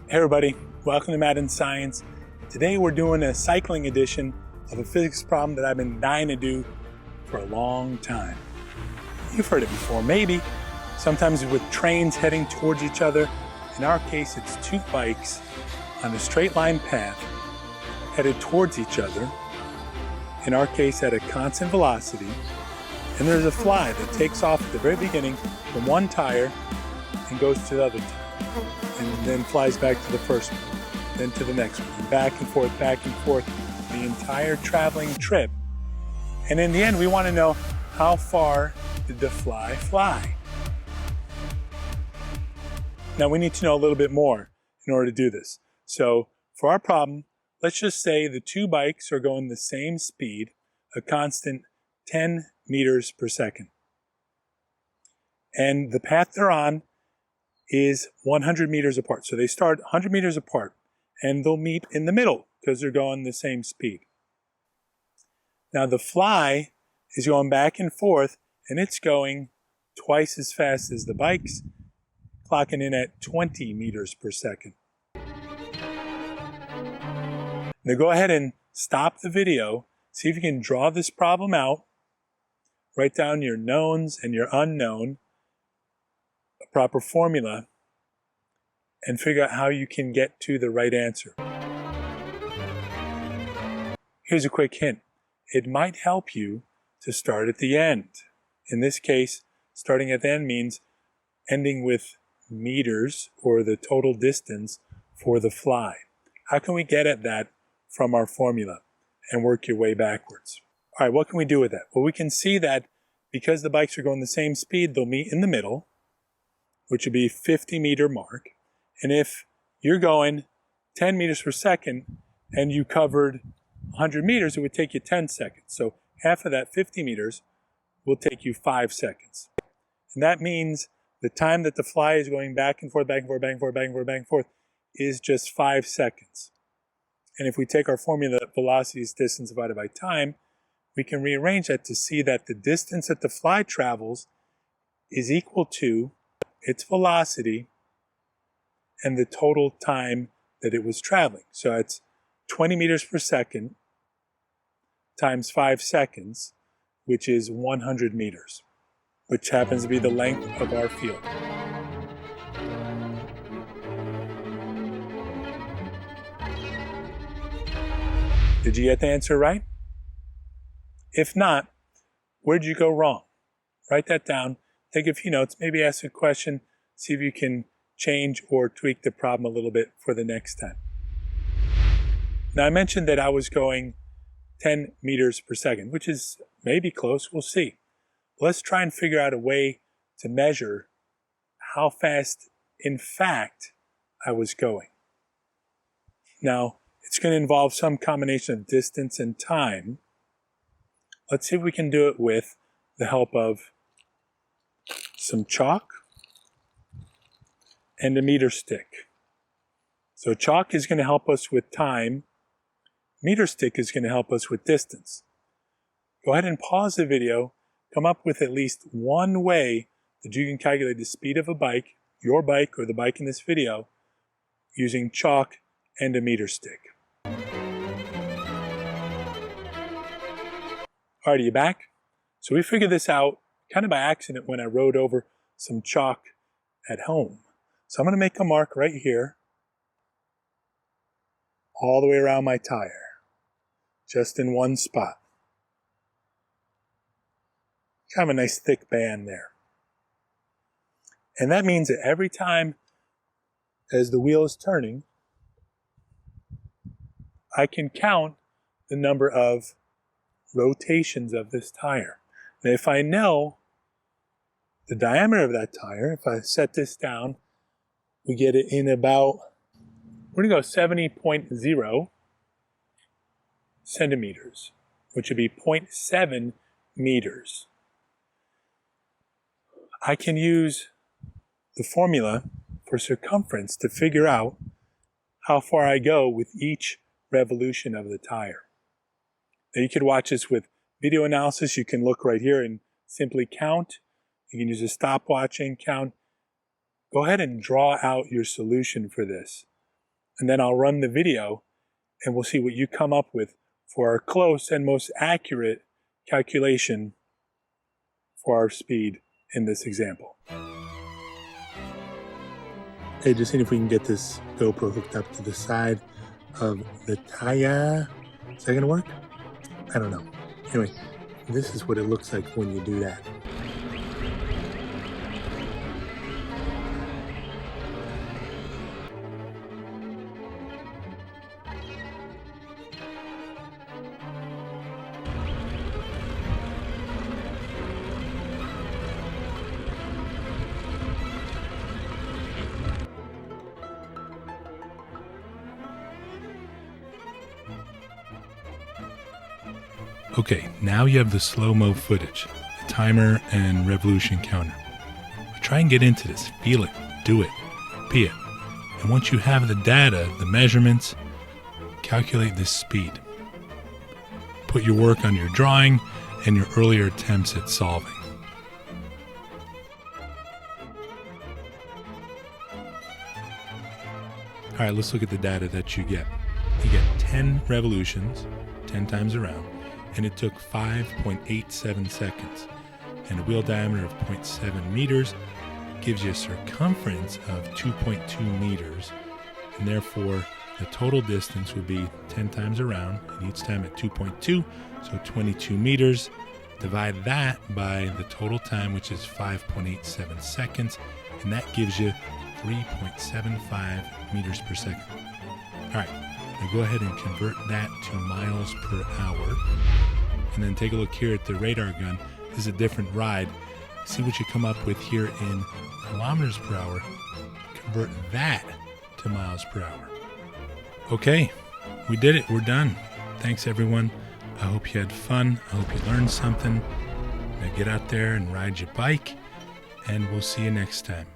Hey everybody, welcome to Math and Science. Today we're doing a cycling edition of a physics problem that I've been dying to do for a long time. You've heard it before, maybe. Sometimes with trains heading towards each other. In our case, it's two bikes on a straight line path headed towards each other. In our case, at a constant velocity. And there's a fly that takes off at the very beginning from one tire and goes to the other tire. And then flies back to the first one, then to the next one, and back and forth, the entire traveling trip. And in the end, we want to know, how far did the fly fly? Now, we need to know a little bit more in order to do this. So, for our problem, let's just say the two bikes are going the same speed, a constant 10 meters per second. And the path they're on is 100 meters apart. So they start 100 meters apart and they'll meet in the middle because they're going the same speed. Now the fly is going back and forth and it's going twice as fast as the bikes, clocking in at 20 meters per second. Now go ahead and stop the video, see if you can draw this problem out, write down your knowns and your unknown, a proper formula, and figure out how you can get to the right answer. Here's a quick hint. It might help you to start at the end. In this case, starting at the end means ending with meters, or the total distance for the fly. How can we get at that from our formula and work your way backwards? All right, what can we do with that? Well, we can see that because the bikes are going the same speed, they'll meet in the middle, which would be 50-meter mark. And if you're going 10 meters per second and you covered 100 meters, it would take you 10 seconds. So half of that 50 meters will take you 5 seconds. And that means the time that the fly is going back and forth is just 5 seconds. And if we take our formula, velocity is distance divided by time, we can rearrange that to see that the distance that the fly travels is equal to its velocity and the total time that it was traveling. So it's 20 meters per second times 5 seconds, which is 100 meters, which happens to be the length of our field. Did you get the answer right? If not, where'd you go wrong? Write that down, take a few notes, maybe ask a question, see if you can change or tweak the problem a little bit for the next time. Now I mentioned that I was going 10 meters per second, which is maybe close, we'll see. Let's try and figure out a way to measure how fast, in fact, I was going. Now, it's going to involve some combination of distance and time. Let's see if we can do it with the help of some chalk and a meter stick. So chalk is going to help us with time. Meter stick is going to help us with distance. Go ahead and pause the video. Come up with at least one way that you can calculate the speed of a bike, your bike or the bike in this video, using chalk and a meter stick. All right, are you back? So we figured this out kind of by accident when I rode over some chalk at home. So I'm going to make a mark right here, all the way around my tire, just in one spot. Kind of a nice thick band there. And that means that every time as the wheel is turning, I can count the number of rotations of this tire. And if I know the diameter of that tire, if I set this down, we get it in about, we're going to go 70.0 centimeters, which would be 0.7 meters. I can use the formula for circumference to figure out how far I go with each revolution of the tire. Now you could watch this with video analysis. You can look right here and simply count. You can use a stopwatch and count. Go ahead and draw out your solution for this. and then I'll run the video and we'll see what you come up with for our close and most accurate calculation for our speed in this example. Okay, just seeing if we can get this GoPro hooked up to the side of the tire. Is that gonna work? I don't know. Anyway, this is what it looks like when you do that. Okay, now you have the slow-mo footage, the timer and revolution counter. But try and get into this, feel it, do it, be it. And once you have the data, the measurements, calculate the speed. Put your work on your drawing and your earlier attempts at solving. All right, let's look at the data that you get. You get 10 revolutions, 10 times around, and it took 5.87 seconds. And a wheel diameter of 0.7 meters gives you a circumference of 2.2 meters. And therefore, the total distance would be 10 times around, and each time at 2.2, so 22 meters. Divide that by the total time, which is 5.87 seconds, and that gives you 3.75 meters per second. All right. Now go ahead and convert that to miles per hour. And then take a look here at the radar gun. This is a different ride. See what you come up with here in kilometers per hour. Convert that to miles per hour. Okay, we did it. We're done. Thanks, everyone. I hope you had fun. I hope you learned something. Now get out there and ride your bike, and we'll see you next time.